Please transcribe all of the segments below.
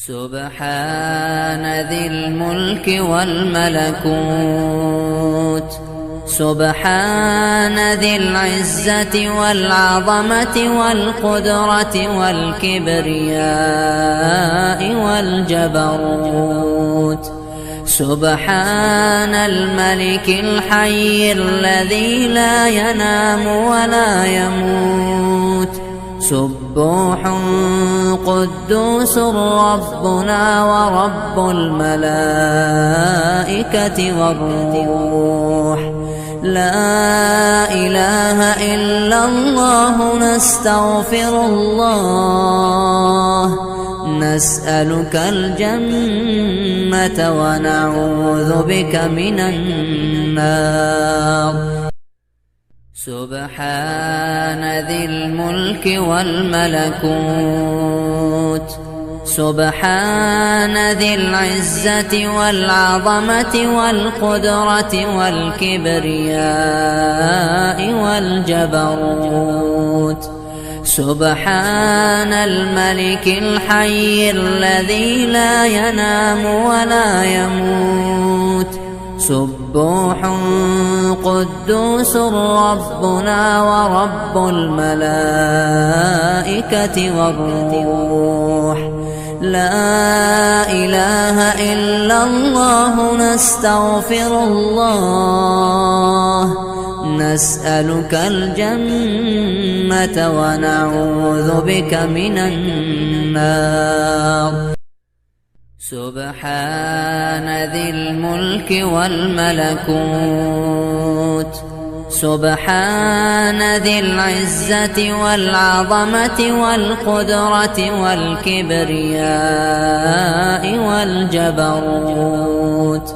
سبحان ذي الملك والملكوت، سبحان ذي العزة والعظمة والقدرة والكبرياء والجبروت. سبحان الملك الحي الذي لا ينام ولا يموت، سبوح قدوس ربنا ورب الملائكة والروح. لا إله إلا الله، نستغفر الله، نسألك الجنة ونعوذ بك من النار. سبحان ذي الملك والملكوت، سبحان ذي العزة والعظمة والقدرة والكبرياء والجبروت. سبحان الملك الحي الذي لا ينام ولا يموت، سبوح قدوس ربنا ورب الملائكة والروح. لا إله إلا الله، نستغفر الله، نسألك الجنة ونعوذ بك من النار. سبحان ذي الملك والملكوت، سبحان ذي العزة والعظمة والقدرة والكبرياء والجبروت.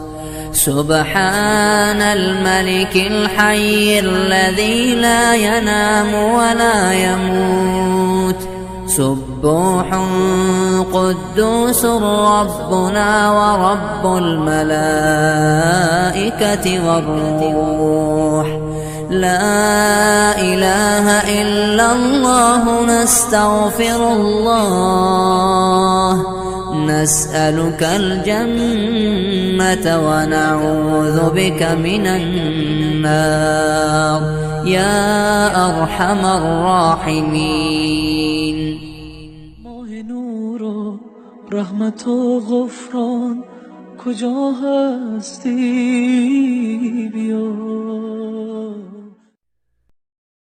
سبحان الملك الحي الذي لا ينام ولا يموت، سبوح قدوس ربنا ورب الملائكة والروح. لا إله إلا الله، نستغفر الله، نسألك الجنة ونعوذ بك من النار يا أرحم الراحمين. ماه نور و رحمت و غفران کجا هستی؟ بیا